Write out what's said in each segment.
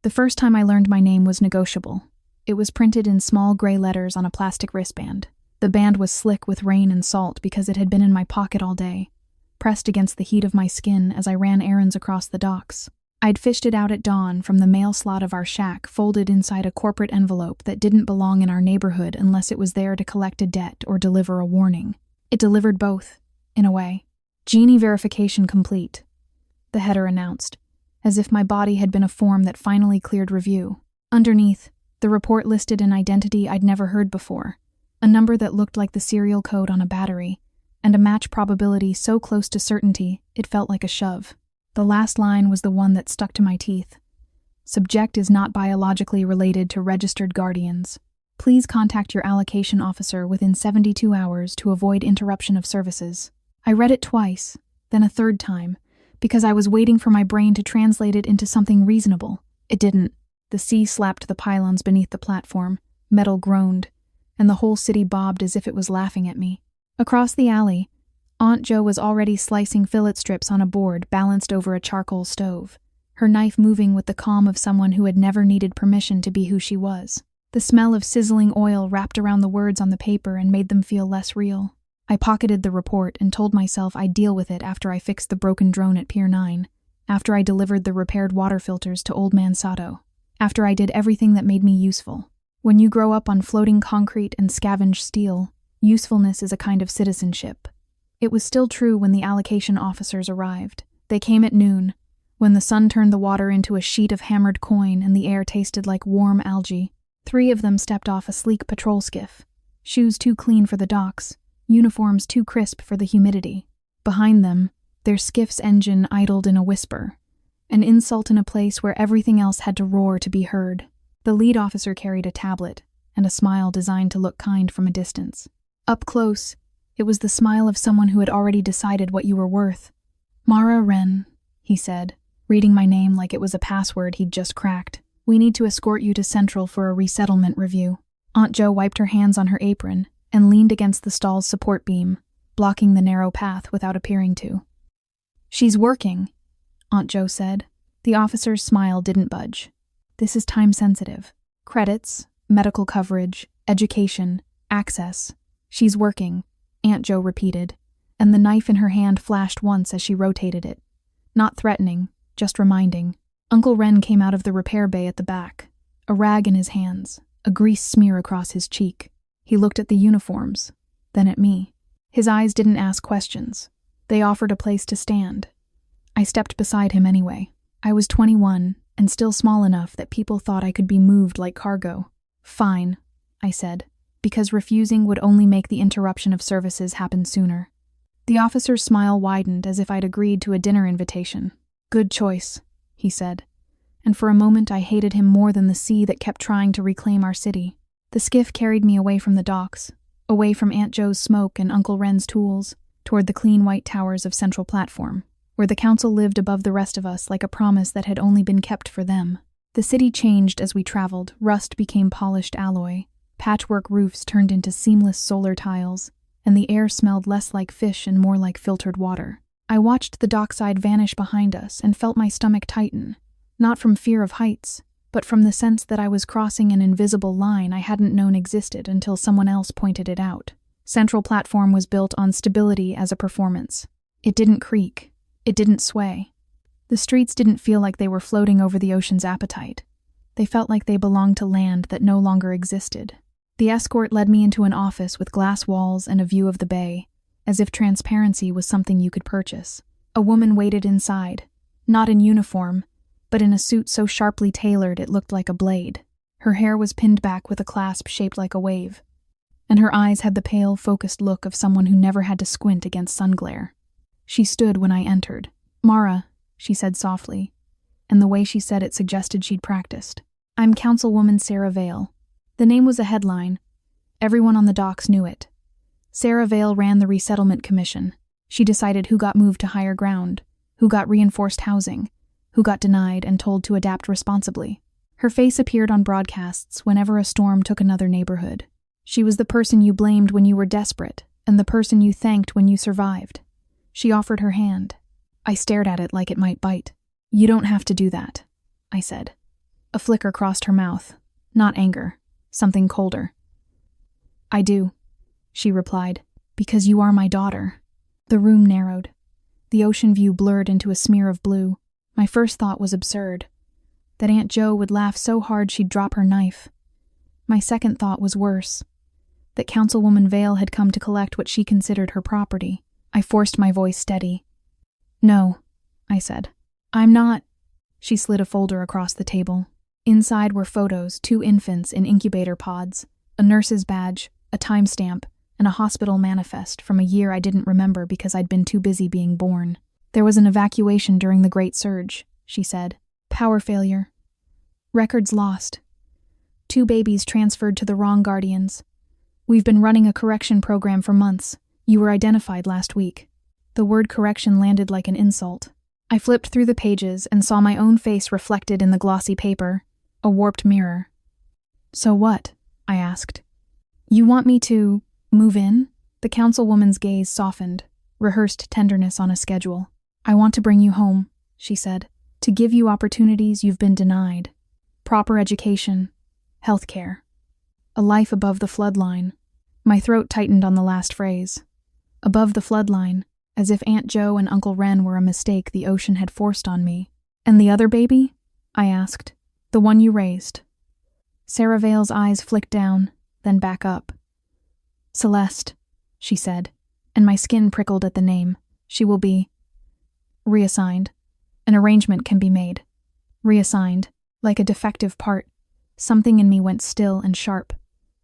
The first time I learned my name was negotiable. It was printed in small gray letters on a plastic wristband. The band was slick with rain and salt because it had been in my pocket all day, pressed against the heat of my skin as I ran errands across the docks. I'd fished it out at dawn from the mail slot of our shack, folded inside a corporate envelope that didn't belong in our neighborhood unless it was there to collect a debt or deliver a warning. It delivered both, in a way. "Genie verification complete," the header announced, as if my body had been a form that finally cleared review. Underneath, the report listed an identity I'd never heard before, a number that looked like the serial code on a battery, and a match probability so close to certainty it felt like a shove. The last line was the one that stuck to my teeth. "Subject is not biologically related to registered guardians. Please contact your allocation officer within 72 hours to avoid interruption of services." I read it twice, then a third time, because I was waiting for my brain to translate it into something reasonable. It didn't. The sea slapped the pylons beneath the platform, metal groaned, and the whole city bobbed as if it was laughing at me. Across the alley, Aunt Jo was already slicing fillet strips on a board balanced over a charcoal stove, her knife moving with the calm of someone who had never needed permission to be who she was. The smell of sizzling oil wrapped around the words on the paper and made them feel less real. I pocketed the report and told myself I'd deal with it after I fixed the broken drone at Pier 9, after I delivered the repaired water filters to Old Man Sato, after I did everything that made me useful. When you grow up on floating concrete and scavenge steel, usefulness is a kind of citizenship. It was still true when the allocation officers arrived. They came at noon, when the sun turned the water into a sheet of hammered coin and the air tasted like warm algae. 3 of them stepped off a sleek patrol skiff, shoes too clean for the docks, uniforms too crisp for the humidity. Behind them, their skiff's engine idled in a whisper, an insult in a place where everything else had to roar to be heard. The lead officer carried a tablet and a smile designed to look kind from a distance. Up close, it was the smile of someone who had already decided what you were worth. "Mara Wren," he said, reading my name like it was a password he'd just cracked. "We need to escort you to Central for a resettlement review." Aunt Jo wiped her hands on her apron and leaned against the stall's support beam, blocking the narrow path without appearing to. "She's working," Aunt Jo said. The officer's smile didn't budge. "This is time-sensitive. Credits, medical coverage, education, access. She's working," Aunt Jo repeated, and the knife in her hand flashed once as she rotated it. Not threatening, just reminding. Uncle Wren came out of the repair bay at the back, a rag in his hands, a grease smear across his cheek. He looked at the uniforms, then at me. His eyes didn't ask questions. They offered a place to stand. I stepped beside him anyway. I was 21, and still small enough that people thought I could be moved like cargo. "Fine," I said, because refusing would only make the interruption of services happen sooner. The officer's smile widened as if I'd agreed to a dinner invitation. "Good choice," he said, and for a moment I hated him more than the sea that kept trying to reclaim our city. The skiff carried me away from the docks, away from Aunt Jo's smoke and Uncle Wren's tools, toward the clean white towers of Central Platform, where the council lived above the rest of us like a promise that had only been kept for them. The city changed as we traveled. Rust became polished alloy. Patchwork roofs turned into seamless solar tiles, and the air smelled less like fish and more like filtered water. I watched the dockside vanish behind us and felt my stomach tighten, not from fear of heights, but from the sense that I was crossing an invisible line I hadn't known existed until someone else pointed it out. Central Platform was built on stability as a performance. It didn't creak. It didn't sway. The streets didn't feel like they were floating over the ocean's appetite. They felt like they belonged to land that no longer existed. The escort led me into an office with glass walls and a view of the bay, as if transparency was something you could purchase. A woman waited inside, not in uniform, but in a suit so sharply tailored it looked like a blade. Her hair was pinned back with a clasp shaped like a wave, and her eyes had the pale, focused look of someone who never had to squint against sun glare. She stood when I entered. "Mara," she said softly, and the way she said it suggested she'd practiced. "I'm Councilwoman Sarah Vale." The name was a headline. Everyone on the docks knew it. Sarah Vale ran the Resettlement Commission. She decided who got moved to higher ground, who got reinforced housing, who got denied and told to adapt responsibly. Her face appeared on broadcasts whenever a storm took another neighborhood. She was the person you blamed when you were desperate, and the person you thanked when you survived. She offered her hand. I stared at it like it might bite. "You don't have to do that," I said. A flicker crossed her mouth. Not anger. Something colder. I do, she replied, because you are my daughter. The room narrowed. The ocean view blurred into a smear of blue. My first thought was absurd. That Aunt Jo would laugh so hard she'd drop her knife. My second thought was worse. That Councilwoman Vale had come to collect what she considered her property. I forced my voice steady. No, I said. I'm not. She slid a folder across the table. Inside were photos, 2 infants in incubator pods, a nurse's badge, a timestamp, and a hospital manifest from a year I didn't remember because I'd been too busy being born. There was an evacuation during the Great Surge, she said. Power failure. Records lost. 2 babies transferred to the wrong guardians. We've been running a correction program for months. You were identified last week. The word correction landed like an insult. I flipped through the pages and saw my own face reflected in the glossy paper, a warped mirror. So what? I asked. You want me to move in? The councilwoman's gaze softened, rehearsed tenderness on a schedule. I want to bring you home, she said, to give you opportunities you've been denied. Proper education, health care, a life above the floodline. My throat tightened on the last phrase. Above the floodline, as if Aunt Jo and Uncle Ren were a mistake the ocean had forced on me. And the other baby? I asked. The one you raised. Sarah Vale's eyes flicked down, then back up. Celeste, she said, and my skin prickled at the name. She will be reassigned. An arrangement can be made. Reassigned, like a defective part. Something in me went still and sharp.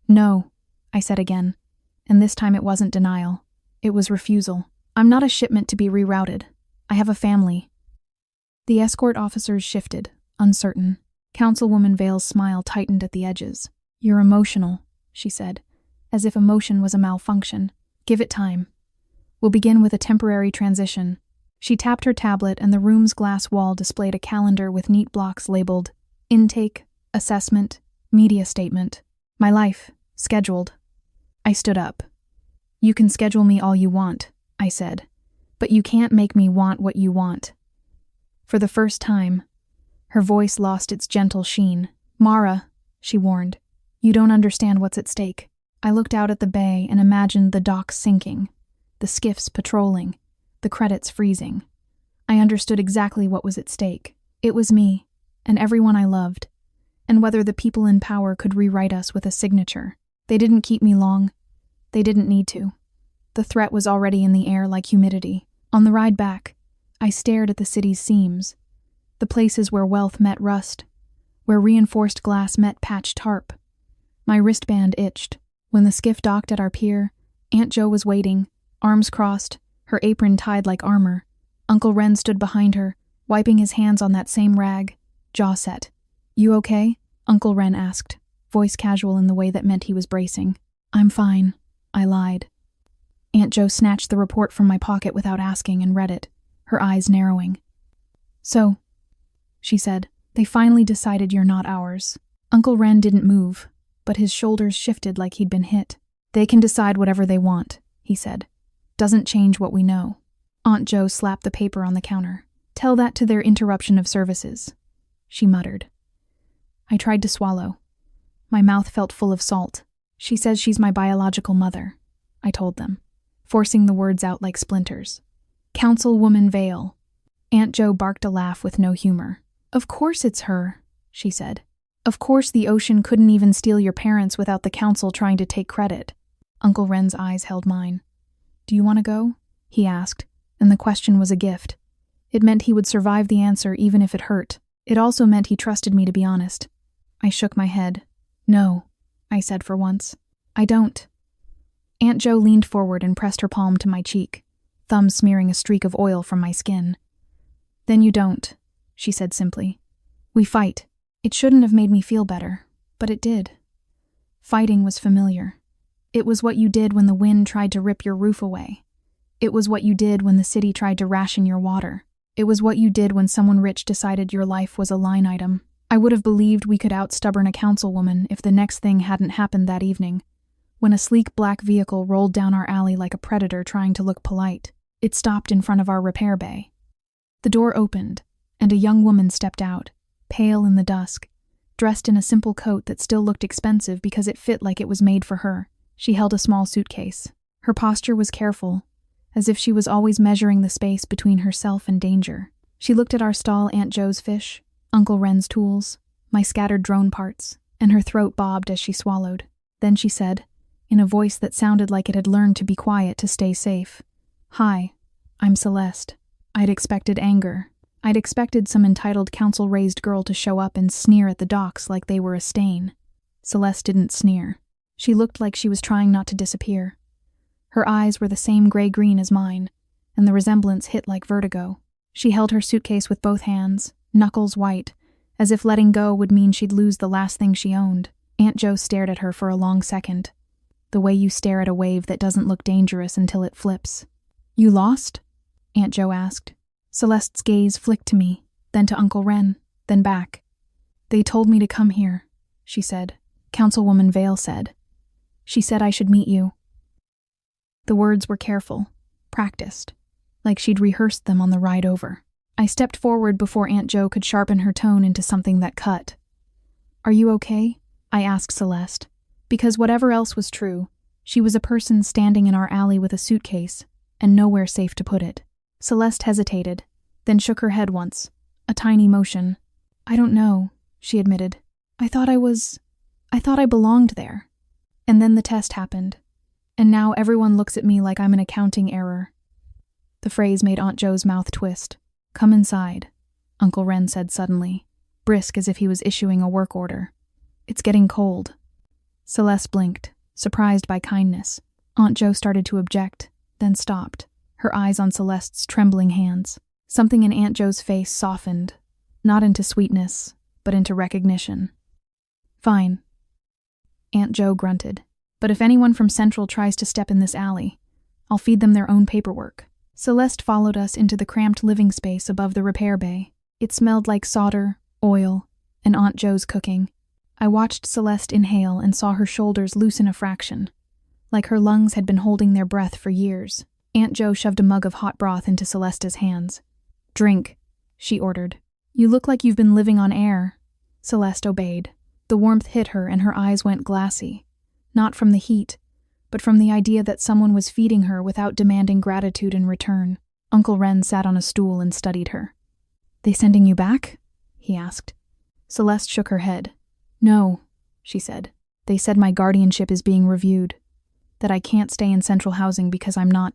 No, I said again, and this time it wasn't denial. It was refusal. I'm not a shipment to be rerouted. I have a family. The escort officers shifted, uncertain. Councilwoman Vale's smile tightened at the edges. You're emotional, she said, as if emotion was a malfunction. Give it time. We'll begin with a temporary transition. She tapped her tablet and the room's glass wall displayed a calendar with neat blocks labeled intake, assessment, media statement. My life, scheduled. I stood up. You can schedule me all you want, I said, but you can't make me want what you want. For the first time, her voice lost its gentle sheen. Mara, she warned, you don't understand what's at stake. I looked out at the bay and imagined the docks sinking, the skiffs patrolling, the credits freezing. I understood exactly what was at stake. It was me, and everyone I loved, and whether the people in power could rewrite us with a signature. They didn't keep me long. They didn't need to. The threat was already in the air like humidity. On the ride back, I stared at the city's seams, the places where wealth met rust, where reinforced glass met patched tarp. My wristband itched. When the skiff docked at our pier, Aunt Jo was waiting, arms crossed, her apron tied like armor. Uncle Ren stood behind her, wiping his hands on that same rag, jaw set. You okay? Uncle Ren asked, voice casual in the way that meant he was bracing. I'm fine, I lied. Aunt Jo snatched the report from my pocket without asking and read it, her eyes narrowing. So, she said, they finally decided you're not ours. Uncle Ren didn't move, but his shoulders shifted like he'd been hit. They can decide whatever they want, he said. Doesn't change what we know. Aunt Jo slapped the paper on the counter. Tell that to their interruption of services, she muttered. I tried to swallow. My mouth felt full of salt. She says she's my biological mother, I told them, forcing the words out like splinters. Councilwoman Vale. Aunt Jo barked a laugh with no humor. Of course it's her, she said. Of course the ocean couldn't even steal your parents without the council trying to take credit. Uncle Ren's eyes held mine. Do you want to go? He asked, and the question was a gift. It meant he would survive the answer even if it hurt. It also meant he trusted me to be honest. I shook my head. No, I said for once. I don't. Aunt Jo leaned forward and pressed her palm to my cheek, thumb smearing a streak of oil from my skin. Then you don't, she said simply. We fight. It shouldn't have made me feel better, but it did. Fighting was familiar. It was what you did when the wind tried to rip your roof away. It was what you did when the city tried to ration your water. It was what you did when someone rich decided your life was a line item. I would have believed we could out-stubborn a councilwoman if the next thing hadn't happened that evening, when a sleek black vehicle rolled down our alley like a predator trying to look polite. It stopped in front of our repair bay. The door opened, and a young woman stepped out, pale in the dusk, dressed in a simple coat that still looked expensive because it fit like it was made for her. She held a small suitcase. Her posture was careful, as if she was always measuring the space between herself and danger. She looked at our stall, Aunt Jo's fish, Uncle Ren's tools, my scattered drone parts, and her throat bobbed as she swallowed. Then she said, in a voice that sounded like it had learned to be quiet to stay safe, "Hi, I'm Celeste." I'd expected anger. I'd expected some entitled council-raised girl to show up and sneer at the docs like they were a stain. Celeste didn't sneer. She looked like she was trying not to disappear. Her eyes were the same gray-green as mine, and the resemblance hit like vertigo. She held her suitcase with both hands, knuckles white, as if letting go would mean she'd lose the last thing she owned. Aunt Jo stared at her for a long second, the way you stare at a wave that doesn't look dangerous until it flips. "You lost?" Aunt Jo asked. Celeste's gaze flicked to me, then to Uncle Ren, then back. "They told me to come here," she said. "Councilwoman Vale said. She said I should meet you." The words were careful, practiced, like she'd rehearsed them on the ride over. I stepped forward before Aunt Jo could sharpen her tone into something that cut. "Are you okay?" I asked Celeste, because whatever else was true, she was a person standing in our alley with a suitcase, and nowhere safe to put it. Celeste hesitated, then shook her head once, a tiny motion. "I don't know," she admitted. I thought I belonged there." And then the test happened, and now everyone looks at me like I'm an accounting error. The phrase made Aunt Jo's mouth twist. "Come inside," Uncle Ren said suddenly, brisk as if he was issuing a work order. "It's getting cold." Celeste blinked, surprised by kindness. Aunt Jo started to object, then stopped, her eyes on Celeste's trembling hands. Something in Aunt Jo's face softened, not into sweetness, but into recognition. "Fine," Aunt Jo grunted. "But if anyone from Central tries to step in this alley, I'll feed them their own paperwork." Celeste followed us into the cramped living space above the repair bay. It smelled like solder, oil, and Aunt Jo's cooking. I watched Celeste inhale and saw her shoulders loosen a fraction, like her lungs had been holding their breath for years. Aunt Jo shoved a mug of hot broth into Celeste's hands. "Drink," she ordered. "You look like you've been living on air." Celeste obeyed. The warmth hit her and her eyes went glassy, not from the heat, but from the idea that someone was feeding her without demanding gratitude in return. Uncle Ren sat on a stool and studied her. "They sending you back?" he asked. Celeste shook her head. "No," she said. "They said my guardianship is being reviewed, that I can't stay in central housing because I'm not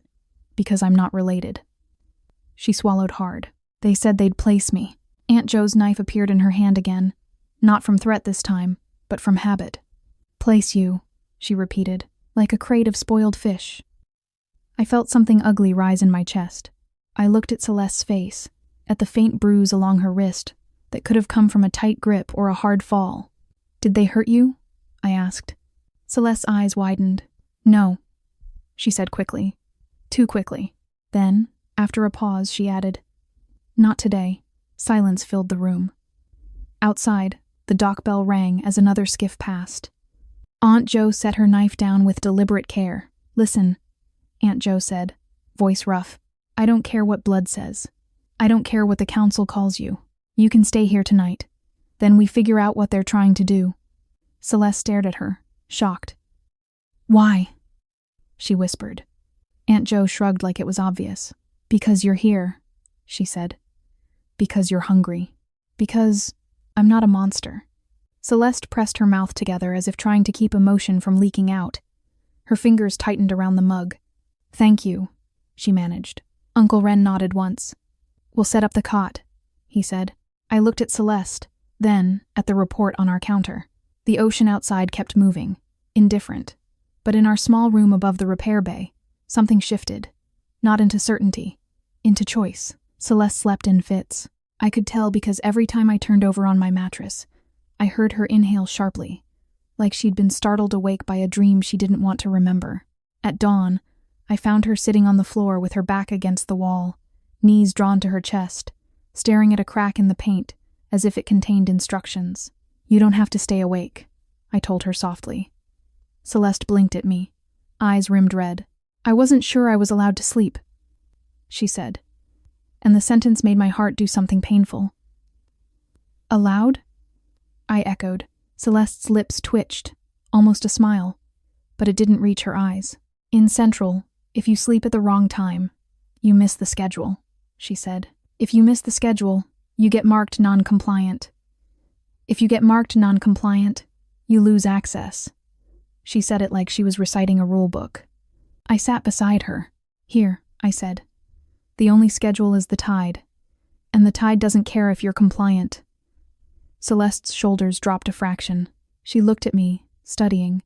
related." She swallowed hard. "They said they'd place me." Aunt Jo's knife appeared in her hand again, not from threat this time, but from habit. "Place you," she repeated, like a crate of spoiled fish. I felt something ugly rise in my chest. I looked at Celeste's face, at the faint bruise along her wrist that could have come from a tight grip or a hard fall. "Did they hurt you?" I asked. Celeste's eyes widened. "No," she said quickly. Too quickly. Then, after a pause, she added, "Not today." Silence filled the room. Outside, the dock bell rang as another skiff passed. Aunt Jo set her knife down with deliberate care. "Listen," Aunt Jo said, voice rough. "I don't care what blood says. I don't care what the council calls you. You can stay here tonight. Then we figure out what they're trying to do." Celeste stared at her, shocked. "Why?" she whispered. Aunt Jo shrugged like it was obvious. "Because you're here," she said. "Because you're hungry. Because I'm not a monster." Celeste pressed her mouth together as if trying to keep emotion from leaking out. Her fingers tightened around the mug. "Thank you," she managed. Uncle Ren nodded once. "We'll set up the cot," he said. I looked at Celeste, then at the report on our counter. The ocean outside kept moving, indifferent. But in our small room above the repair bay, something shifted. Not into certainty, into choice. Celeste slept in fits. I could tell because every time I turned over on my mattress, I heard her inhale sharply, like she'd been startled awake by a dream she didn't want to remember. At dawn, I found her sitting on the floor with her back against the wall, knees drawn to her chest, staring at a crack in the paint as if it contained instructions. "You don't have to stay awake," I told her softly. Celeste blinked at me, eyes rimmed red. "I wasn't sure I was allowed to sleep," she said, and the sentence made my heart do something painful. "Allowed?" I echoed. Celeste's lips twitched, almost a smile, but it didn't reach her eyes. In Central, if you sleep at the wrong time, you miss the schedule, she said. If you miss the schedule, you get marked non-compliant. If you get marked non-compliant, you lose access. She said it like she was reciting a rule book. I sat beside her. Here, I said. The only schedule is the tide, and the tide doesn't care if you're compliant. Celeste's shoulders dropped a fraction. She looked at me, studying,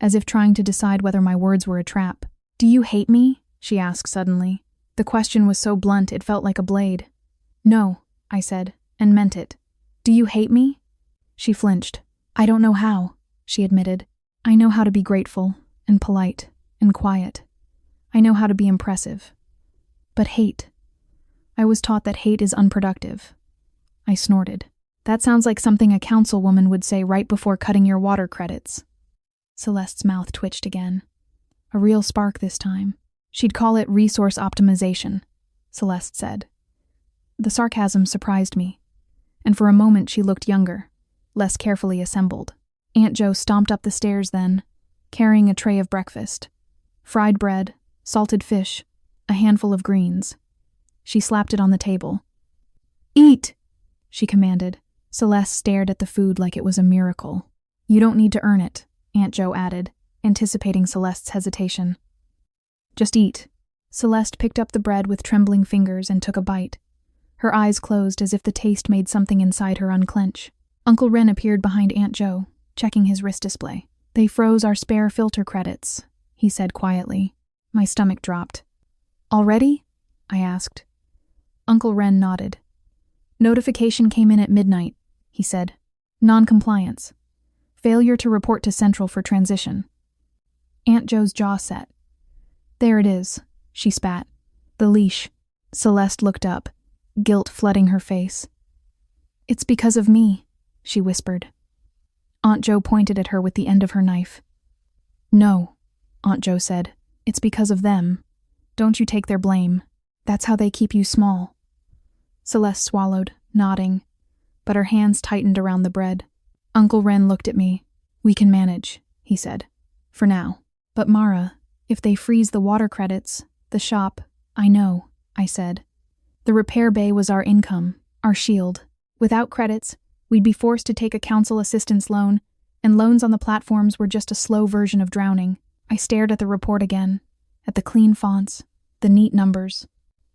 as if trying to decide whether my words were a trap. Do you hate me? She asked suddenly. The question was so blunt it felt like a blade. No, I said, and meant it. Do you hate me? She flinched. I don't know how, she admitted. I know how to be grateful, and polite, and quiet. I know how to be impressive. But hate. I was taught that hate is unproductive. I snorted. That sounds like something a councilwoman would say right before cutting your water credits. Celeste's mouth twitched again. A real spark this time. She'd call it resource optimization, Celeste said. The sarcasm surprised me, and for a moment she looked younger, less carefully assembled. Aunt Jo stomped up the stairs then, carrying a tray of breakfast. Fried bread, salted fish, a handful of greens. She slapped it on the table. Eat, she commanded. Celeste stared at the food like it was a miracle. You don't need to earn it, Aunt Jo added, anticipating Celeste's hesitation. Just eat. Celeste picked up the bread with trembling fingers and took a bite. Her eyes closed as if the taste made something inside her unclench. Uncle Ren appeared behind Aunt Jo, checking his wrist display. They froze our spare filter credits, he said quietly. My stomach dropped. Already? I asked. Uncle Ren nodded. Notification came in at midnight, he said. Non-compliance. Failure to report to Central for transition. Aunt Jo's jaw set. There it is, she spat. The leash. Celeste looked up, guilt flooding her face. It's because of me, she whispered. Aunt Jo pointed at her with the end of her knife. No, Aunt Jo said. It's because of them. Don't you take their blame. That's how they keep you small. Celeste swallowed, nodding, but her hands tightened around the bread. Uncle Ren looked at me. We can manage, he said. For now. But Mara, if they freeze the water credits, the shop, I know, I said. The repair bay was our income, our shield. Without credits, we'd be forced to take a council assistance loan, and loans on the platforms were just a slow version of drowning. I stared at the report again, at the clean fonts, the neat numbers.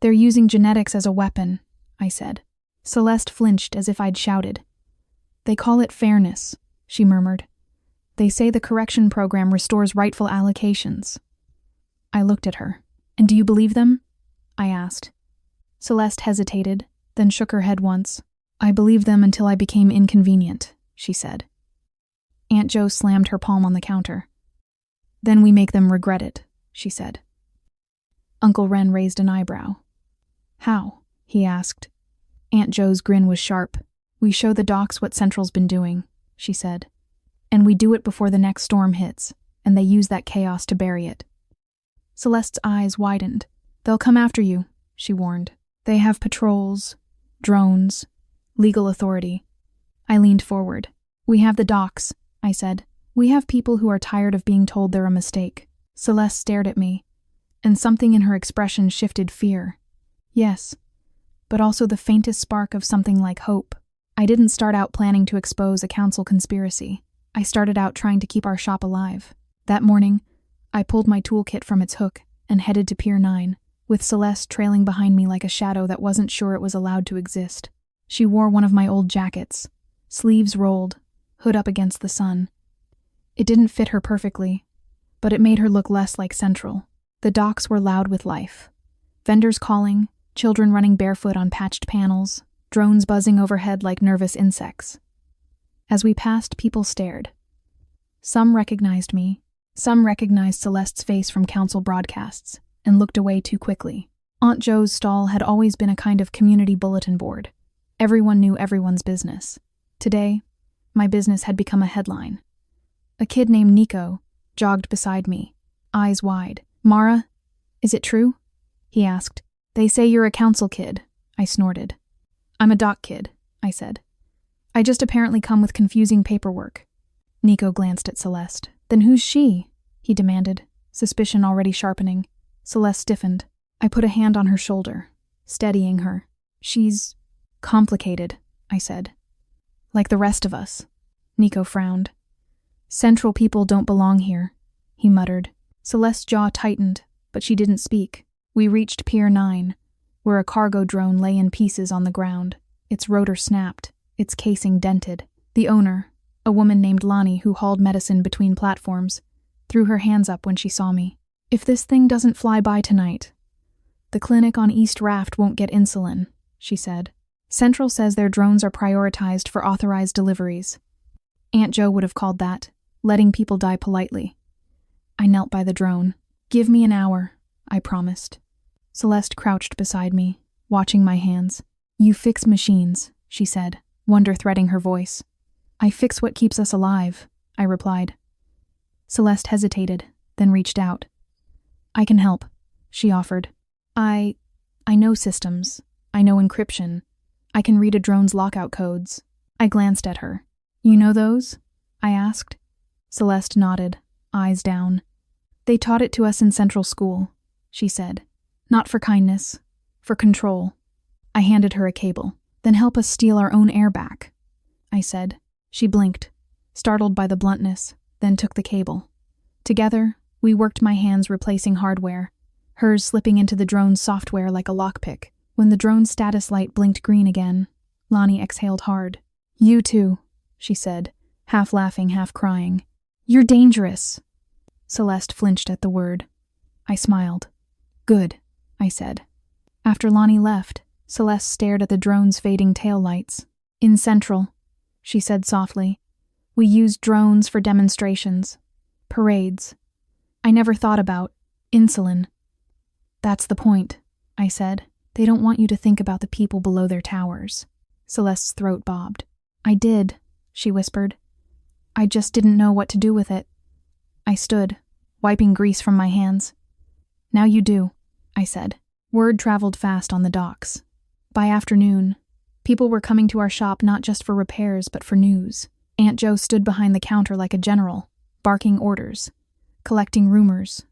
They're using genetics as a weapon, I said. Celeste flinched as if I'd shouted. They call it fairness, she murmured. They say the correction program restores rightful allocations. I looked at her. And do you believe them? I asked. Celeste hesitated, then shook her head once. I believed them until I became inconvenient, she said. Aunt Jo slammed her palm on the counter. Then we make them regret it, she said. Uncle Ren raised an eyebrow. How? He asked. Aunt Jo's grin was sharp. We show the docs what Central's been doing, she said. And we do it before the next storm hits, and they use that chaos to bury it. Celeste's eyes widened. They'll come after you, she warned. They have patrols, drones, legal authority. I leaned forward. We have the docs, I said. We have people who are tired of being told they're a mistake. Celeste stared at me, and something in her expression shifted fear. Yes, but also the faintest spark of something like hope. I didn't start out planning to expose a council conspiracy. I started out trying to keep our shop alive. That morning, I pulled my toolkit from its hook and headed to Pier 9, with Celeste trailing behind me like a shadow that wasn't sure it was allowed to exist. She wore one of my old jackets, sleeves rolled, hood up against the sun. It didn't fit her perfectly, but it made her look less like Central. The docks were loud with life. Vendors calling, children running barefoot on patched panels, drones buzzing overhead like nervous insects. As we passed, people stared. Some recognized me, some recognized Celeste's face from council broadcasts, and looked away too quickly. Aunt Jo's stall had always been a kind of community bulletin board. Everyone knew everyone's business. Today, my business had become a headline. A kid named Nico jogged beside me, eyes wide. Mara, is it true? He asked. They say you're a council kid, I snorted. I'm a doc kid, I said. I just apparently come with confusing paperwork. Nico glanced at Celeste. Then who's she? He demanded, suspicion already sharpening. Celeste stiffened. I put a hand on her shoulder, steadying her. She's complicated, I said. Like the rest of us. Nico frowned. Central people don't belong here, he muttered. Celeste's jaw tightened, but she didn't speak. We reached Pier 9, where a cargo drone lay in pieces on the ground. Its rotor snapped, its casing dented. The owner, a woman named Lonnie who hauled medicine between platforms, threw her hands up when she saw me. If this thing doesn't fly by tonight, the clinic on East Raft won't get insulin, she said. Central says their drones are prioritized for authorized deliveries. Aunt Jo would have called that letting people die politely. I knelt by the drone. Give me an hour, I promised. Celeste crouched beside me, watching my hands. You fix machines, she said, wonder threading her voice. I fix what keeps us alive, I replied. Celeste hesitated, then reached out. I can help, she offered. I know systems. I know encryption. I can read a drone's lockout codes. I glanced at her. You know those? I asked. Celeste nodded, eyes down. They taught it to us in Central School, she said. Not for kindness, for control. I handed her a cable. Then help us steal our own air back, I said. She blinked, startled by the bluntness, then took the cable. Together, we worked my hands replacing hardware, hers slipping into the drone's software like a lockpick. When the drone's status light blinked green again, Lonnie exhaled hard. You too, she said, half laughing, half crying. You're dangerous. Celeste flinched at the word. I smiled. Good, I said. After Lonnie left, Celeste stared at the drone's fading taillights. In Central, she said softly, we used drones for demonstrations, parades. I never thought about insulin. That's the point, I said. They don't want you to think about the people below their towers. Celeste's throat bobbed. I did, she whispered. I just didn't know what to do with it. I stood, wiping grease from my hands. Now you do, I said. Word traveled fast on the docks. By afternoon, people were coming to our shop not just for repairs but for news. Aunt Jo stood behind the counter like a general, barking orders, collecting rumors,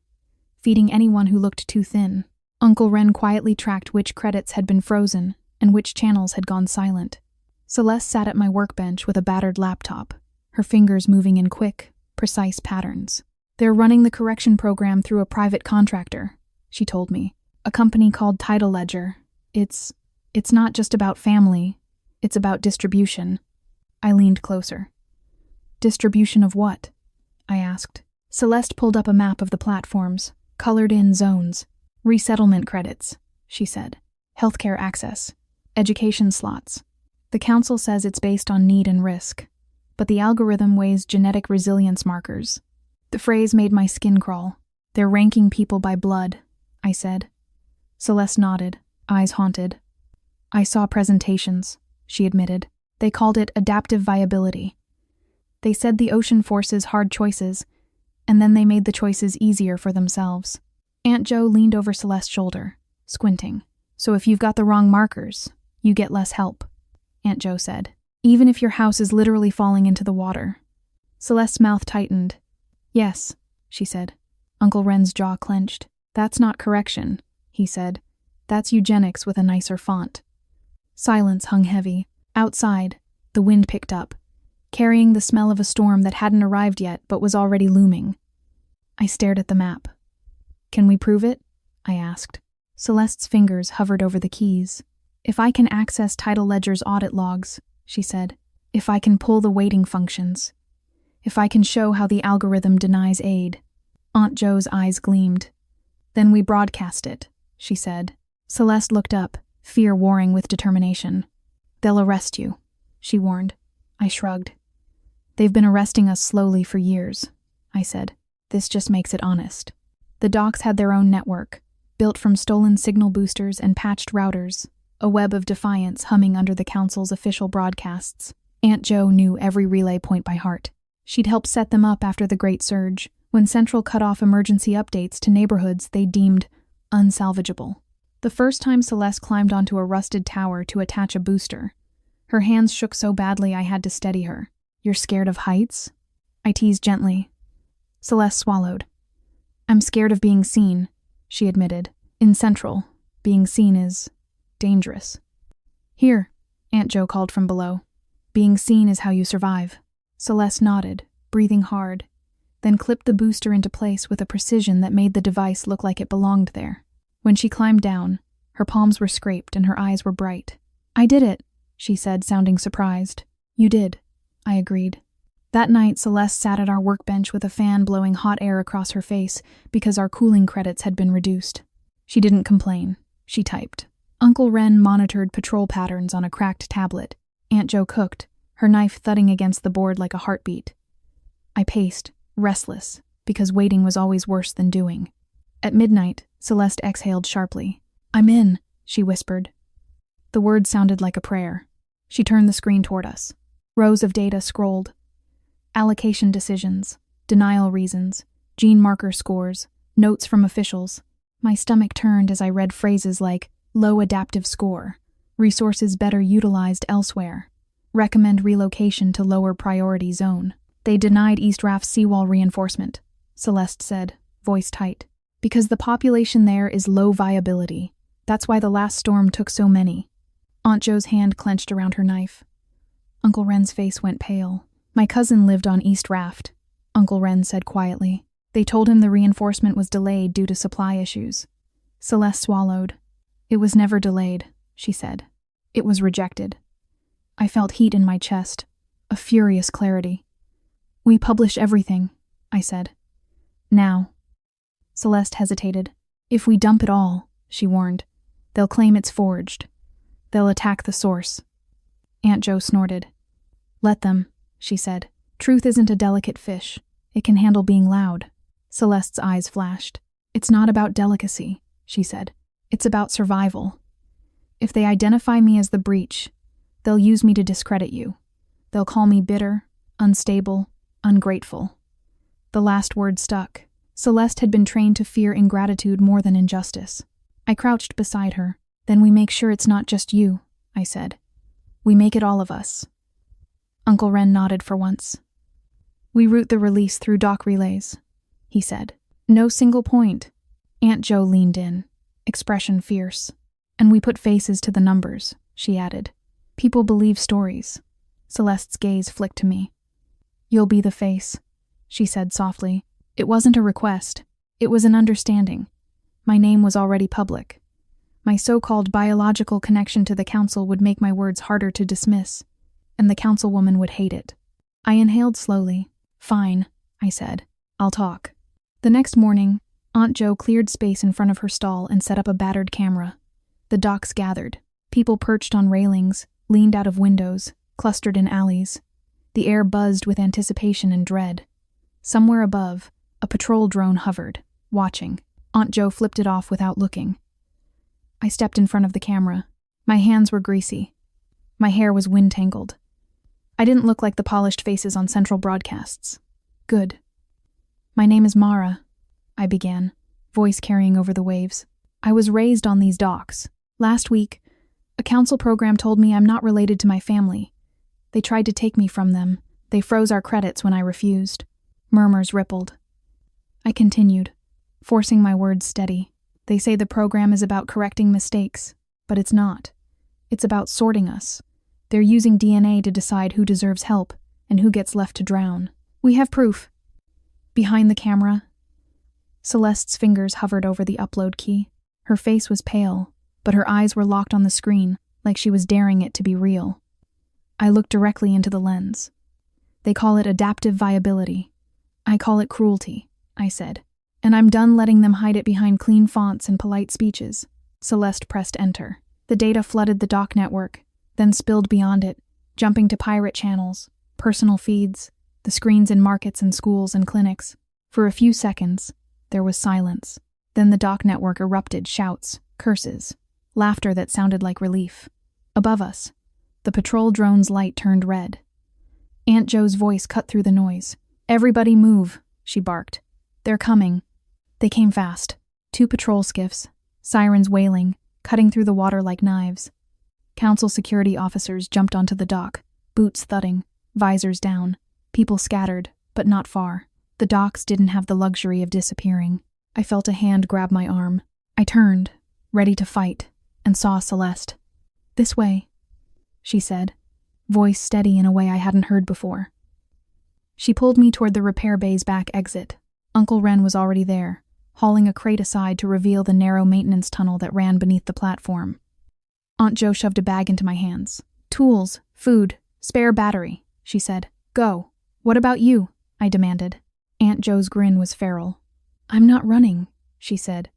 feeding anyone who looked too thin. Uncle Ren quietly tracked which credits had been frozen and which channels had gone silent. Celeste sat at my workbench with a battered laptop, her fingers moving in quick, precise patterns. They're running the correction program through a private contractor, she told me. A company called Title Ledger. It's not just about family, it's about distribution. I leaned closer. Distribution of what? I asked. Celeste pulled up a map of the platforms, colored in zones. Resettlement credits, she said. Healthcare access. Education slots. The council says it's based on need and risk, but the algorithm weighs genetic resilience markers. The phrase made my skin crawl. They're ranking people by blood, I said. Celeste nodded, eyes haunted. I saw presentations, she admitted. They called it adaptive viability. They said the ocean forces hard choices, and then they made the choices easier for themselves. Aunt Jo leaned over Celeste's shoulder, squinting. So if you've got the wrong markers, you get less help, Aunt Jo said. Even if your house is literally falling into the water. Celeste's mouth tightened. Yes, she said. Uncle Ren's jaw clenched. That's not correction, he said. That's eugenics with a nicer font. Silence hung heavy. Outside, the wind picked up, carrying the smell of a storm that hadn't arrived yet but was already looming. I stared at the map. Can we prove it? I asked. Celeste's fingers hovered over the keys. If I can access Title Ledger's audit logs, she said. If I can pull the weighting functions. If I can show how the algorithm denies aid. Aunt Jo's eyes gleamed. Then we broadcast it, she said. Celeste looked up, fear warring with determination. They'll arrest you, she warned. I shrugged. They've been arresting us slowly for years, I said. This just makes it honest. The docks had their own network, built from stolen signal boosters and patched routers, a web of defiance humming under the council's official broadcasts. Aunt Jo knew every relay point by heart. She'd helped set them up after the Great Surge, when Central cut off emergency updates to neighborhoods they deemed unsalvageable. The first time Celeste climbed onto a rusted tower to attach a booster, Her hands shook so badly I had to steady her. "You're scared of heights?" I teased gently. Celeste swallowed. "I'm scared of being seen," she admitted. "In Central, being seen is dangerous." "Here," Aunt Jo called from below. "Being seen is how you survive." Celeste nodded, breathing hard, then clipped the booster into place with a precision that made the device look like it belonged there. When she climbed down, her palms were scraped and her eyes were bright. "I did it," she said, sounding surprised. "You did," I agreed. That night, Celeste sat at our workbench with a fan blowing hot air across her face because our cooling credits had been reduced. She didn't complain. She typed. Uncle Ren monitored patrol patterns on a cracked tablet. Aunt Jo cooked, her knife thudding against the board like a heartbeat. I paced, restless, because waiting was always worse than doing. At midnight, Celeste exhaled sharply. "I'm in," she whispered. The word sounded like a prayer. She turned the screen toward us. Rows of data scrolled. Allocation decisions, denial reasons, gene marker scores, notes from officials. My stomach turned as I read phrases like low adaptive score, resources better utilized elsewhere, recommend relocation to lower priority zone. "They denied East Raft's seawall reinforcement," Celeste said, voice tight. "Because the population there is low viability. That's why the last storm took so many." Aunt Jo's hand clenched around her knife. Uncle Ren's face went pale. "My cousin lived on East Raft," Uncle Ren said quietly. "They told him the reinforcement was delayed due to supply issues." Celeste swallowed. "It was never delayed," she said. "It was rejected." I felt heat in my chest, a furious clarity. "We publish everything," I said. "Now." Celeste hesitated. "If we dump it all," she warned, "they'll claim it's forged. They'll attack the source." Aunt Jo snorted. "Let them," she said. "Truth isn't a delicate fish. It can handle being loud." Celeste's eyes flashed. "It's not about delicacy," she said. "It's about survival. If they identify me as the breach, they'll use me to discredit you. They'll call me bitter, unstable, ungrateful." The last word stuck. Celeste had been trained to fear ingratitude more than injustice. I crouched beside her. "Then we make sure it's not just you," I said. "We make it all of us." Uncle Ren nodded for once. "We route the release through dock relays," he said. "No single point." Aunt Jo leaned in, expression fierce. "And we put faces to the numbers," she added. "People believe stories." Celeste's gaze flicked to me. "You'll be the face," she said softly. "It wasn't a request. It was an understanding. My name was already public. My so-called biological connection to the council would make my words harder to dismiss, and the councilwoman would hate it." I inhaled slowly. "Fine," I said. "I'll talk." The next morning, Aunt Jo cleared space in front of her stall and set up a battered camera. The docks gathered. People perched on railings, leaned out of windows, clustered in alleys. The air buzzed with anticipation and dread. Somewhere above, a patrol drone hovered, watching. Aunt Jo flipped it off without looking. I stepped in front of the camera. My hands were greasy. My hair was wind-tangled. I didn't look like the polished faces on central broadcasts. Good. "My name is Mara," I began, voice carrying over the waves. "I was raised on these docks. Last week, a council program told me I'm not related to my family. They tried to take me from them. They froze our credits when I refused." Murmurs rippled. I continued, forcing my words steady. "They say the program is about correcting mistakes, but it's not. It's about sorting us. They're using DNA to decide who deserves help and who gets left to drown. We have proof." Behind the camera, Celeste's fingers hovered over the upload key. Her face was pale, but her eyes were locked on the screen, like she was daring it to be real. I looked directly into the lens. "They call it adaptive viability. I call it cruelty," I said. "And I'm done letting them hide it behind clean fonts and polite speeches." Celeste pressed enter. The data flooded the dock network, then spilled beyond it, jumping to pirate channels, personal feeds, the screens in markets and schools and clinics. For a few seconds, there was silence. Then the dock network erupted shouts, curses, laughter that sounded like relief. Above us, the patrol drone's light turned red. Aunt Jo's voice cut through the noise. "Everybody move," she barked. "They're coming." They came fast. 2 patrol skiffs, sirens wailing, cutting through the water like knives. Council security officers jumped onto the dock, boots thudding, visors down. People scattered, but not far. The docks didn't have the luxury of disappearing. I felt a hand grab my arm. I turned, ready to fight, and saw Celeste. "This way," she said, voice steady in a way I hadn't heard before. She pulled me toward the repair bay's back exit. Uncle Ren was already there, hauling a crate aside to reveal the narrow maintenance tunnel that ran beneath the platform. Aunt Jo shoved a bag into my hands. "Tools, food, spare battery," she said. "Go." "What about you?" I demanded. Aunt Jo's grin was feral. "I'm not running," she said.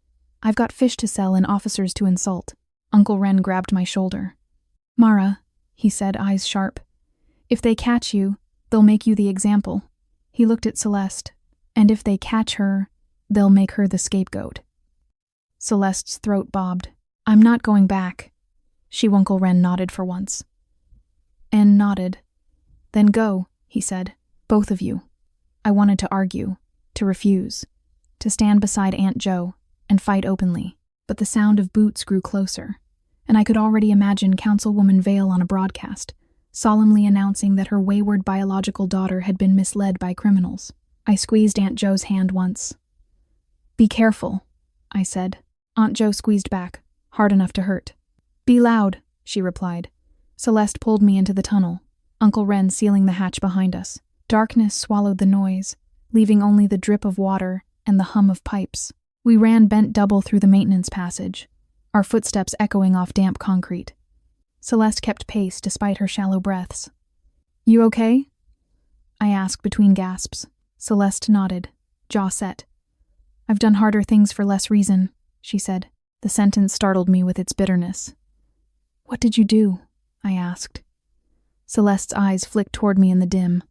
"I've got fish to sell and officers to insult." Uncle Ren grabbed my shoulder. "Mara," he said, eyes sharp. "If they catch you, they'll make you the example." He looked at Celeste. "And if they catch her, they'll make her the scapegoat." Celeste's throat bobbed. "I'm not going back." Uncle Ren nodded for once. En nodded. "Then go," he said. "Both of you." I wanted to argue, to refuse, to stand beside Aunt Jo and fight openly, but the sound of boots grew closer, and I could already imagine Councilwoman Vale on a broadcast, solemnly announcing that her wayward biological daughter had been misled by criminals. I squeezed Aunt Jo's hand once. "Be careful," I said. Aunt Jo squeezed back, hard enough to hurt. "Be loud," she replied. Celeste pulled me into the tunnel, Uncle Ren sealing the hatch behind us. Darkness swallowed the noise, leaving only the drip of water and the hum of pipes. We ran bent double through the maintenance passage, our footsteps echoing off damp concrete. Celeste kept pace despite her shallow breaths. "You okay?" I asked between gasps. Celeste nodded, jaw set. "I've done harder things for less reason," she said. The sentence startled me with its bitterness. "What did you do?" I asked. Celeste's eyes flicked toward me in the dim.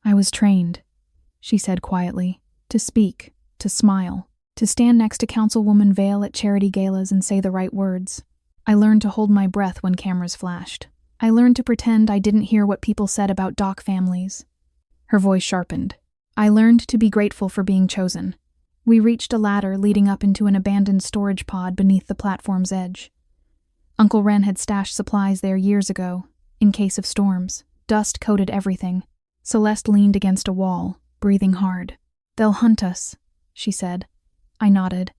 "I was trained," she said quietly, "to speak, to smile, to stand next to Councilwoman Vale at charity galas and say the right words. I learned to hold my breath when cameras flashed. I learned to pretend I didn't hear what people said about doc families." Her voice sharpened. "I learned to be grateful for being chosen." We reached a ladder leading up into an abandoned storage pod beneath the platform's edge. Uncle Ren had stashed supplies there years ago, in case of storms. Dust coated everything. Celeste leaned against a wall, breathing hard. "They'll hunt us," she said. I nodded.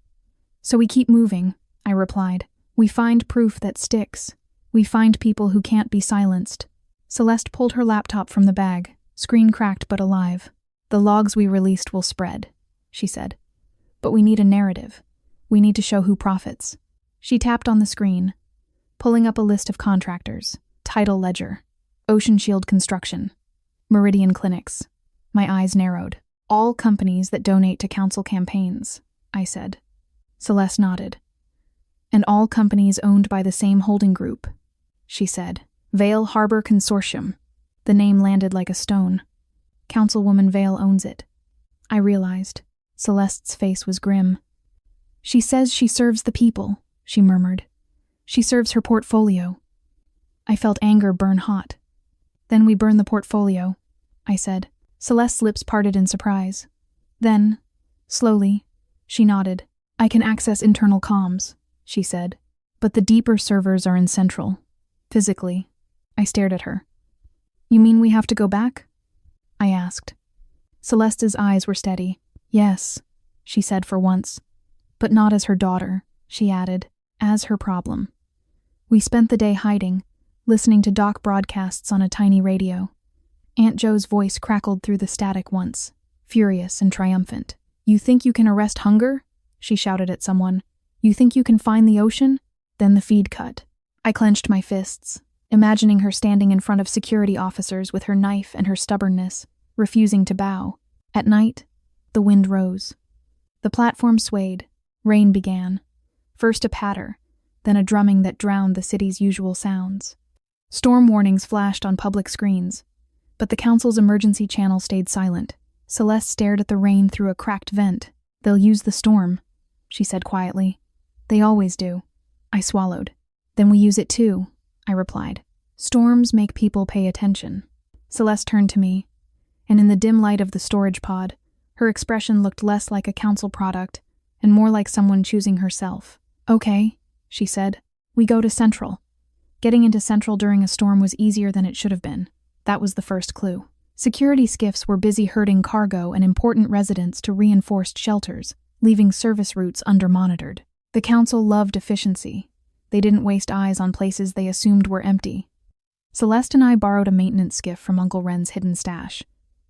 "So we keep moving," I replied. "We find proof that sticks. We find people who can't be silenced." Celeste pulled her laptop from the bag, screen cracked but alive. "The logs we released will spread," she said. "But we need a narrative. We need to show who profits." She tapped on the screen, pulling up a list of contractors. Title ledger. Ocean Shield Construction. Meridian Clinics. My eyes narrowed. "All companies that donate to council campaigns," I said. Celeste nodded. "And all companies owned by the same holding group," she said. "Vale Harbor Consortium." The name landed like a stone. Councilwoman Vale owns it. I realized. Celeste's face was grim. "She says she serves the people," she murmured. "She serves her portfolio." I felt anger burn hot. "Then we burn the portfolio," I said. Celeste's lips parted in surprise. Then, slowly, she nodded. "I can access internal comms," she said. "But the deeper servers are in Central. Physically." I stared at her. "You mean we have to go back?" I asked. Celeste's eyes were steady. "Yes," she said for once. "But not as her daughter," she added, "as her problem." We spent the day hiding, listening to doc broadcasts on a tiny radio. Aunt Jo's voice crackled through the static once, furious and triumphant. "You think you can arrest hunger?" she shouted at someone. "You think you can find the ocean?" Then the feed cut. I clenched my fists, imagining her standing in front of security officers with her knife and her stubbornness, refusing to bow. At night, the wind rose. The platform swayed. Rain began. First a patter, then a drumming that drowned the city's usual sounds. Storm warnings flashed on public screens, but the council's emergency channel stayed silent. Celeste stared at the rain through a cracked vent. "They'll use the storm," she said quietly. "They always do." I swallowed. "Then we use it too," I replied. "Storms make people pay attention." Celeste turned to me, and in the dim light of the storage pod, her expression looked less like a council product and more like someone choosing herself. "Okay," she said. "We go to Central." Getting into Central during a storm was easier than it should have been. That was the first clue. Security skiffs were busy herding cargo and important residents to reinforced shelters, leaving service routes under-monitored. The council loved efficiency. They didn't waste eyes on places they assumed were empty. Celeste and I borrowed a maintenance skiff from Uncle Ren's hidden stash,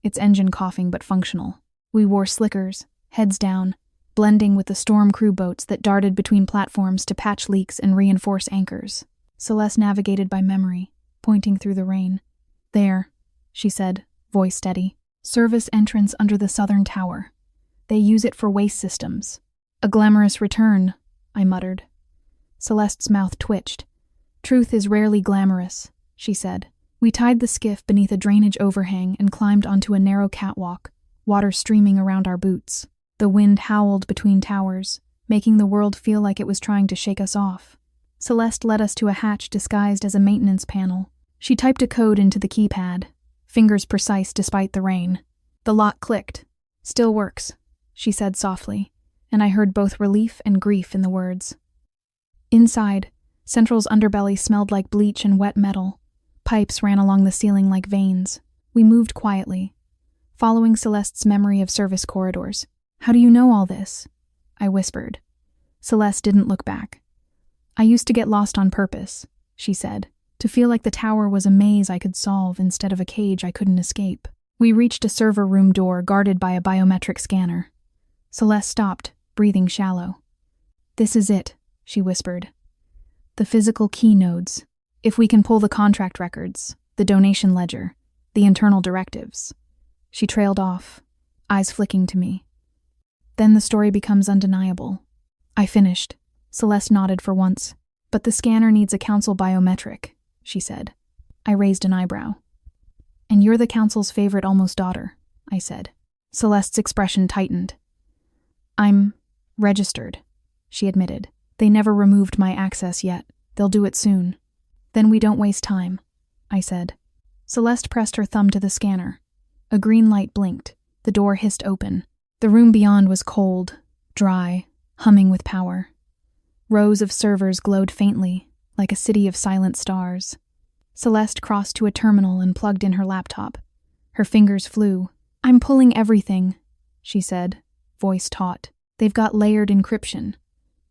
its engine coughing but functional. We wore slickers, heads down, blending with the storm crew boats that darted between platforms to patch leaks and reinforce anchors. Celeste navigated by memory, pointing through the rain. "There," she said, voice steady. "Service entrance under the southern tower. They use it for waste systems." "A glamorous return," I muttered. Celeste's mouth twitched. "Truth is rarely glamorous," she said. We tied the skiff beneath a drainage overhang and climbed onto a narrow catwalk, water streaming around our boots. The wind howled between towers, making the world feel like it was trying to shake us off. Celeste led us to a hatch disguised as a maintenance panel. She typed a code into the keypad, fingers precise despite the rain. The lock clicked. "Still works," she said softly, and I heard both relief and grief in the words. Inside, Central's underbelly smelled like bleach and wet metal. Pipes ran along the ceiling like veins. We moved quietly, following Celeste's memory of service corridors. "How do you know all this?" I whispered. Celeste didn't look back. "I used to get lost on purpose," she said, "to feel like the tower was a maze I could solve instead of a cage I couldn't escape." We reached a server room door guarded by a biometric scanner. Celeste stopped, breathing shallow. "This is it," she whispered. "The physical key nodes. If we can pull the contract records, the donation ledger, the internal directives." She trailed off, eyes flicking to me. "Then the story becomes undeniable." I finished. Celeste nodded for once. "But the scanner needs a council biometric," she said. I raised an eyebrow. "And you're the council's favorite almost daughter," I said. Celeste's expression tightened. "I'm registered," she admitted. "They never removed my access yet. They'll do it soon." "Then we don't waste time," I said. Celeste pressed her thumb to the scanner. A green light blinked. The door hissed open. The room beyond was cold, dry, humming with power. Rows of servers glowed faintly, like a city of silent stars. Celeste crossed to a terminal and plugged in her laptop. Her fingers flew. "I'm pulling everything," she said, voice taut. "They've got layered encryption,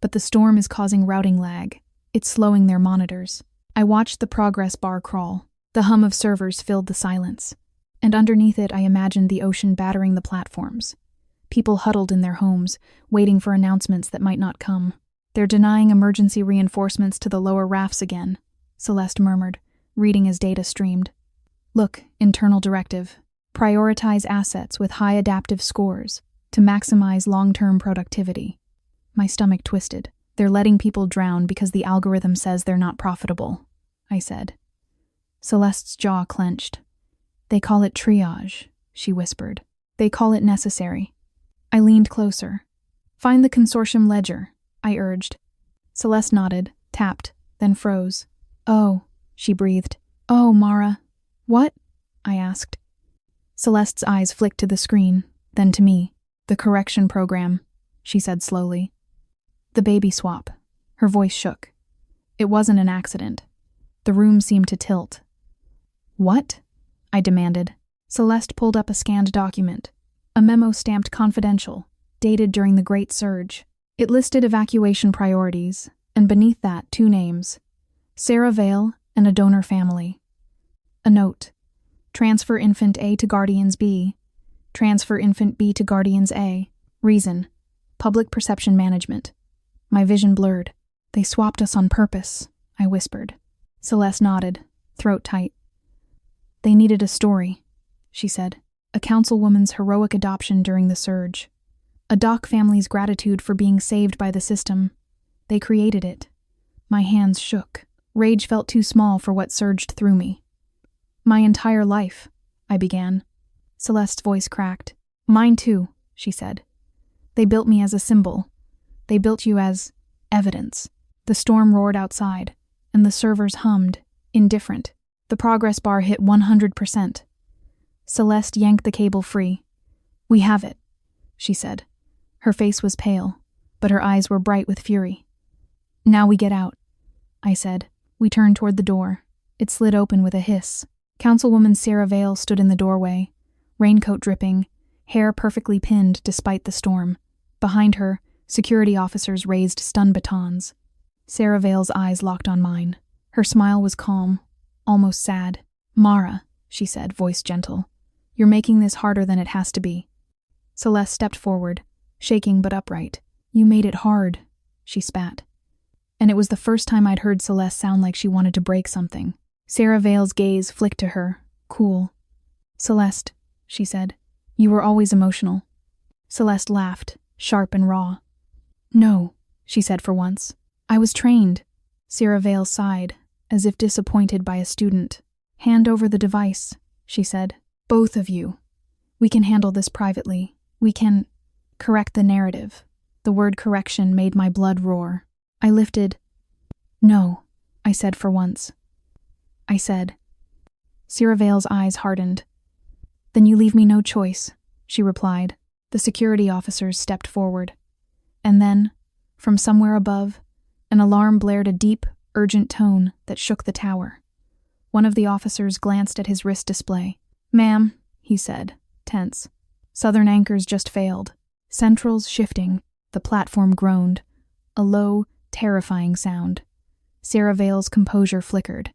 but the storm is causing routing lag. It's slowing their monitors." I watched the progress bar crawl. The hum of servers filled the silence, and underneath it I imagined the ocean battering the platforms. People huddled in their homes, waiting for announcements that might not come. "They're denying emergency reinforcements to the lower rafts again," Celeste murmured, reading as data streamed. "Look, internal directive. Prioritize assets with high adaptive scores to maximize long-term productivity." My stomach twisted. "They're letting people drown because the algorithm says they're not profitable," I said. Celeste's jaw clenched. "They call it triage," she whispered. "They call it necessary." I leaned closer. "Find the consortium ledger," I urged. Celeste nodded, tapped, then froze. "Oh," she breathed. "Oh, Mara." "What?" I asked. Celeste's eyes flicked to the screen, then to me. "The correction program," she said slowly. "The baby swap." Her voice shook. "It wasn't an accident." The room seemed to tilt. "What?" I demanded. Celeste pulled up a scanned document. A memo stamped confidential, dated during the Great Surge. It listed evacuation priorities, and beneath that 2 names, Sarah Vale and a donor family. A note: transfer infant A to Guardians B. Transfer infant B to Guardians A. Reason: public perception management. My vision blurred. "They swapped us on purpose," I whispered. Celeste nodded, throat tight. "They needed a story," she said. "A councilwoman's heroic adoption during the surge. A Doc family's gratitude for being saved by the system. They created it." My hands shook. Rage felt too small for what surged through me. "My entire life," I began. Celeste's voice cracked. "Mine too," she said. "They built me as a symbol. They built you as evidence." The storm roared outside, and the servers hummed, indifferent. The progress bar hit 100%. Celeste yanked the cable free. "We have it," she said. Her face was pale, but her eyes were bright with fury. "Now we get out," I said. We turned toward the door. It slid open with a hiss. Councilwoman Sarah Vale stood in the doorway, raincoat dripping, hair perfectly pinned despite the storm. Behind her, security officers raised stun batons. Sarah Vale's eyes locked on mine. Her smile was calm, almost sad. "Mara," she said, voice gentle, "you're making this harder than it has to be." Celeste stepped forward, shaking but upright. "You made it hard," she spat. And it was the first time I'd heard Celeste sound like she wanted to break something. Sarah Vale's gaze flicked to her, cool. "Celeste," she said, "you were always emotional." Celeste laughed, sharp and raw. "No," she said for once. "I was trained." Sarah Vale sighed, as if disappointed by a student. "Hand over the device," she said. "Both of you. We can handle this privately. We can correct the narrative." The word correction made my blood roar. I lifted. "No," I said for once. I said. Sarah Vale's eyes hardened. "Then you leave me no choice," she replied. The security officers stepped forward. And then, from somewhere above, an alarm blared a deep, urgent tone that shook the tower. One of the officers glanced at his wrist display. "Ma'am," he said, tense. "Southern anchors just failed. Central's shifting." The platform groaned, a low, terrifying sound. Sarah Vale's composure flickered.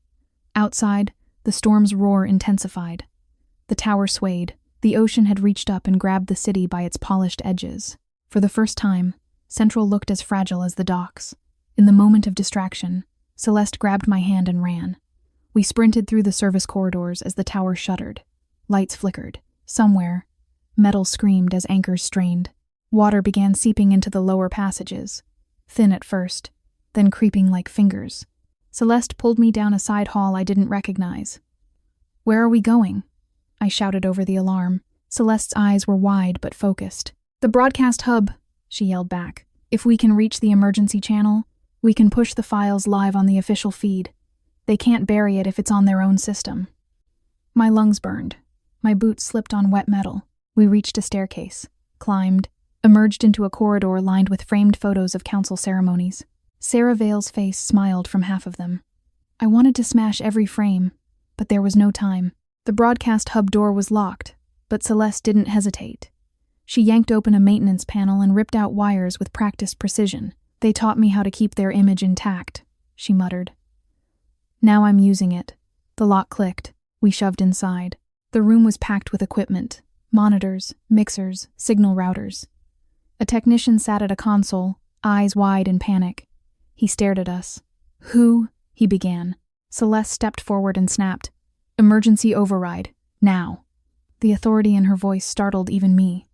Outside, the storm's roar intensified. The tower swayed. The ocean had reached up and grabbed the city by its polished edges. For the first time, Central looked as fragile as the docks. In the moment of distraction, Celeste grabbed my hand and ran. We sprinted through the service corridors as the tower shuddered. Lights flickered. Somewhere, metal screamed as anchors strained. Water began seeping into the lower passages, thin at first, then creeping like fingers. Celeste pulled me down a side hall I didn't recognize. "Where are we going?" I shouted over the alarm. Celeste's eyes were wide but focused. "The broadcast hub," she yelled back. "If we can reach the emergency channel, we can push the files live on the official feed. They can't bury it if it's on their own system." My lungs burned. My boots slipped on wet metal. We reached a staircase, climbed, emerged into a corridor lined with framed photos of council ceremonies. Sarah Vale's face smiled from half of them. I wanted to smash every frame, but there was no time. The broadcast hub door was locked, but Celeste didn't hesitate. She yanked open a maintenance panel and ripped out wires with practiced precision. "They taught me how to keep their image intact," she muttered. "Now I'm using it." The lock clicked. We shoved inside. The room was packed with equipment: monitors, mixers, signal routers. A technician sat at a console, eyes wide in panic. He stared at us. "Who?" he began. Celeste stepped forward and snapped, "Emergency override, now." The authority in her voice startled even me.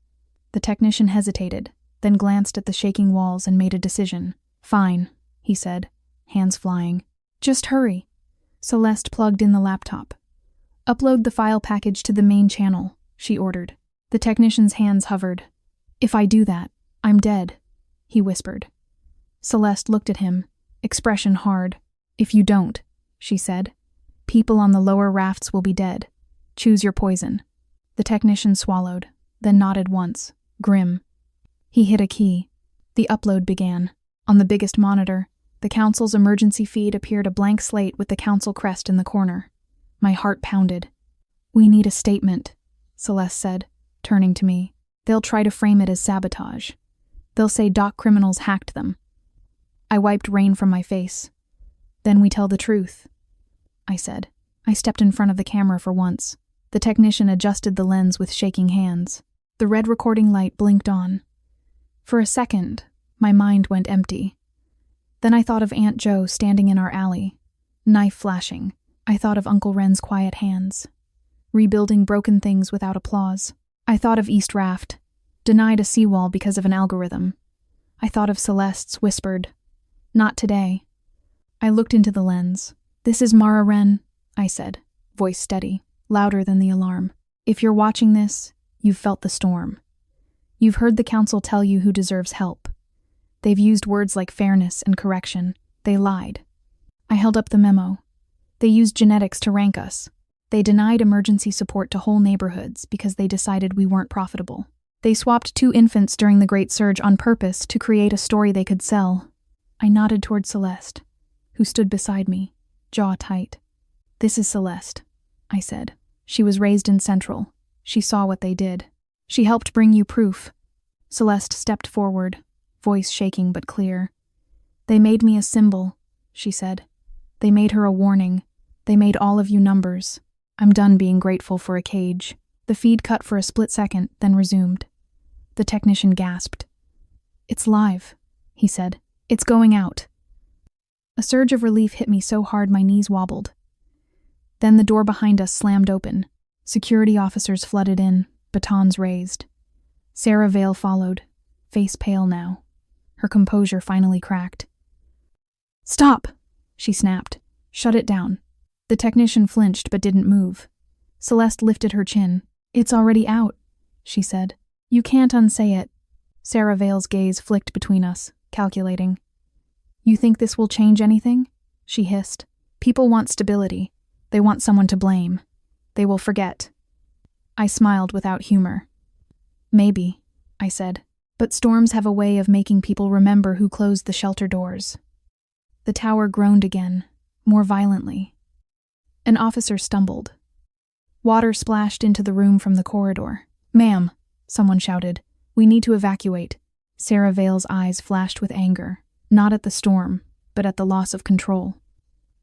The technician hesitated, then glanced at the shaking walls and made a decision. "Fine," he said, hands flying. "Just hurry." Celeste plugged in the laptop. "Upload the file package to the main channel," she ordered. The technician's hands hovered. "If I do that, I'm dead," he whispered. Celeste looked at him, expression hard. "If you don't," she said, "people on the lower rafts will be dead. Choose your poison." The technician swallowed, then nodded once, grim. He hit a key. The upload began. On the biggest monitor, the council's emergency feed appeared a blank slate with the council crest in the corner. My heart pounded. "We need a statement," Celeste said, turning to me. "They'll try to frame it as sabotage. They'll say dock criminals hacked them." I wiped rain from my face. "Then we tell the truth," I said. I stepped in front of the camera for once. The technician adjusted the lens with shaking hands. The red recording light blinked on. For a second, my mind went empty. Then I thought of Aunt Jo standing in our alley, knife flashing. I thought of Uncle Wren's quiet hands, rebuilding broken things without applause. I thought of East Raft, denied a seawall because of an algorithm. I thought of Celeste's whispered, "Not today." I looked into the lens. "This is Mara Wren," I said, voice steady, louder than the alarm. "If you're watching this, you've felt the storm. You've heard the council tell you who deserves help. They've used words like fairness and correction. They lied." I held up the memo. "They used genetics to rank us. They denied emergency support to whole neighborhoods because they decided we weren't profitable. They swapped 2 infants during the Great Surge on purpose to create a story they could sell." I nodded toward Celeste, who stood beside me, jaw tight. "This is Celeste," I said. "She was raised in Central. She saw what they did. She helped bring you proof." Celeste stepped forward, voice shaking but clear. "They made me a symbol," she said. "They made her a warning. They made all of you numbers. I'm done being grateful for a cage." The feed cut for a split second, then resumed. The technician gasped. "It's live," he said. "It's going out." A surge of relief hit me so hard my knees wobbled. Then the door behind us slammed open. Security officers flooded in, batons raised. Sarah Vale followed, face pale now. Her composure finally cracked. "Stop!" she snapped. "Shut it down." The technician flinched but didn't move. Celeste lifted her chin. "It's already out," she said. "You can't unsay it." Sarah Vale's gaze flicked between us, calculating. "You think this will change anything?" she hissed. "People want stability. They want someone to blame. They will forget." I smiled without humor. "Maybe," I said, "but storms have a way of making people remember who closed the shelter doors." The tower groaned again, more violently. An officer stumbled. Water splashed into the room from the corridor. "Ma'am," someone shouted, "we need to evacuate." Sarah Vale's eyes flashed with anger, not at the storm, but at the loss of control.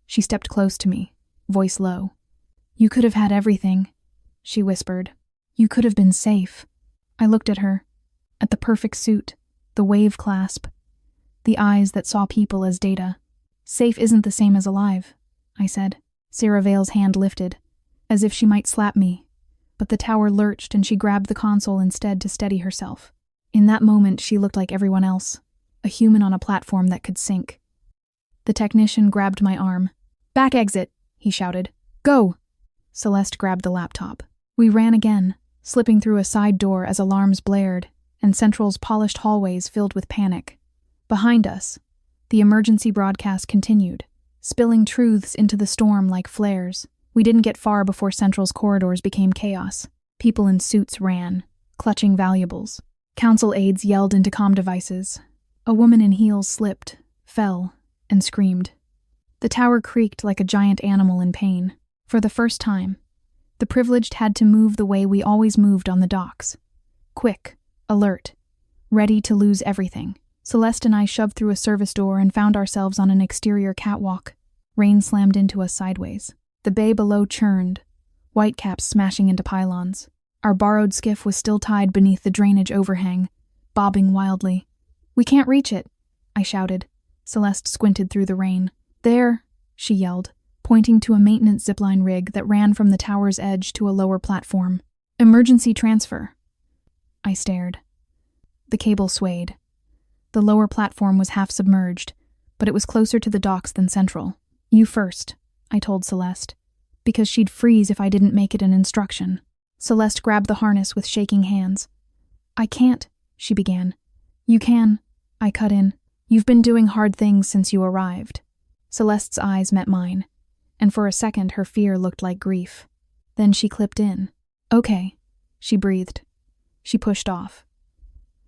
She stepped close to me, voice low. "You could have had everything," she whispered. "You could have been safe." I looked at her, at the perfect suit, the wave clasp, the eyes that saw people as data. "Safe isn't the same as alive," I said. Sarah Vale's hand lifted, as if she might slap me, but the tower lurched and she grabbed the console instead to steady herself. In that moment, she looked like everyone else, a human on a platform that could sink. The technician grabbed my arm. "Back exit," he shouted. "Go!" Celeste grabbed the laptop. We ran again, slipping through a side door as alarms blared, and Central's polished hallways filled with panic. Behind us, the emergency broadcast continued, spilling truths into the storm like flares. We didn't get far before Central's corridors became chaos. People in suits ran, clutching valuables. Council aides yelled into comm devices. A woman in heels slipped, fell, and screamed. The tower creaked like a giant animal in pain. For the first time, the privileged had to move the way we always moved on the docks. Quick, alert, ready to lose everything. Celeste and I shoved through a service door and found ourselves on an exterior catwalk. Rain slammed into us sideways. The bay below churned, whitecaps smashing into pylons. Our borrowed skiff was still tied beneath the drainage overhang, bobbing wildly. "We can't reach it," I shouted. Celeste squinted through the rain. "There," she yelled, pointing to a maintenance zipline rig that ran from the tower's edge to a lower platform. "Emergency transfer." I stared. The cable swayed. The lower platform was half submerged, but it was closer to the docks than Central. "You first," I told Celeste, because she'd freeze if I didn't make it an instruction. Celeste grabbed the harness with shaking hands. "I can't," she began. "You can," I cut in. "You've been doing hard things since you arrived." Celeste's eyes met mine, and for a second her fear looked like grief. Then she clipped in. "Okay," she breathed. She pushed off.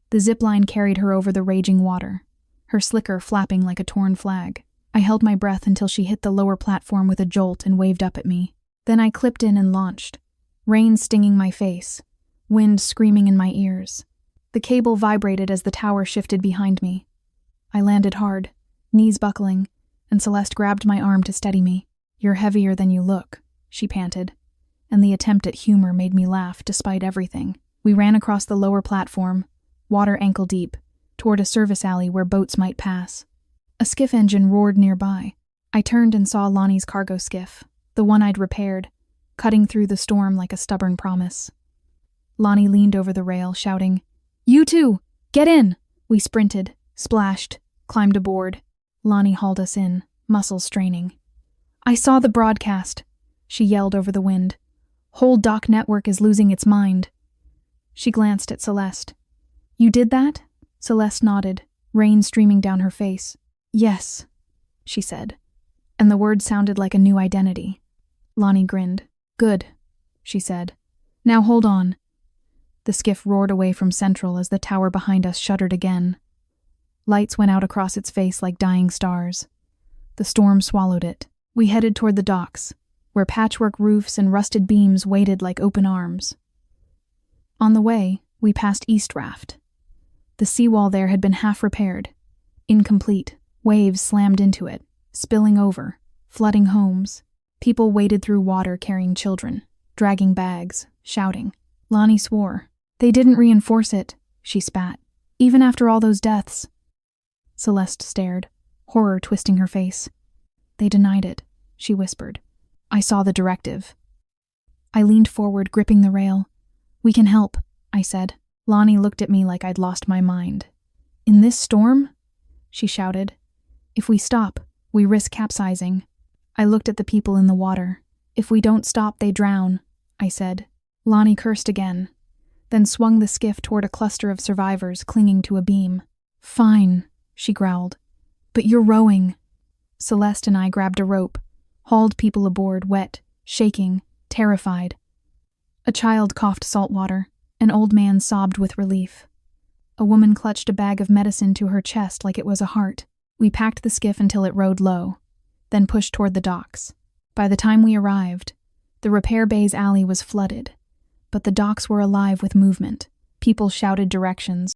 The zipline carried her over the raging water, her slicker flapping like a torn flag. I held my breath until she hit the lower platform with a jolt and waved up at me. Then I clipped in and launched, rain stinging my face, wind screaming in my ears. The cable vibrated as the tower shifted behind me. I landed hard, knees buckling, and Celeste grabbed my arm to steady me. "You're heavier than you look," she panted, and the attempt at humor made me laugh despite everything. We ran across the lower platform, water ankle deep, toward a service alley where boats might pass. A skiff engine roared nearby. I turned and saw Lonnie's cargo skiff, the one I'd repaired, cutting through the storm like a stubborn promise. Lonnie leaned over the rail, shouting, "You too! Get in!" We sprinted, splashed, climbed aboard. Lonnie hauled us in, muscles straining. "I saw the broadcast," she yelled over the wind. "Whole dock network is losing its mind." She glanced at Celeste. "You did that?" Celeste nodded, rain streaming down her face. "Yes," she said, and the word sounded like a new identity. Lonnie grinned. "Good," she said. "Now hold on." The skiff roared away from Central as the tower behind us shuddered again. Lights went out across its face like dying stars. The storm swallowed it. We headed toward the docks, where patchwork roofs and rusted beams waited like open arms. On the way, we passed East Raft. The seawall there had been half repaired, incomplete. Waves slammed into it, spilling over, flooding homes. People waded through water carrying children, dragging bags, shouting. Lonnie swore. They didn't reinforce it, she spat. Even after all those deaths. Celeste stared, horror twisting her face. They denied it, she whispered. I saw the directive. I leaned forward, gripping the rail. We can help, I said. Lonnie looked at me like I'd lost my mind. In this storm? She shouted. If we stop, we risk capsizing. I looked at the people in the water. If we don't stop, they drown, I said. Lonnie cursed again, then swung the skiff toward a cluster of survivors clinging to a beam. Fine, she growled. But you're rowing. Celeste and I grabbed a rope, hauled people aboard, wet, shaking, terrified. A child coughed salt water. An old man sobbed with relief. A woman clutched a bag of medicine to her chest like it was a heart. We packed the skiff until it rode low, then pushed toward the docks. By the time we arrived, the repair bay's alley was flooded, but the docks were alive with movement. People shouted directions,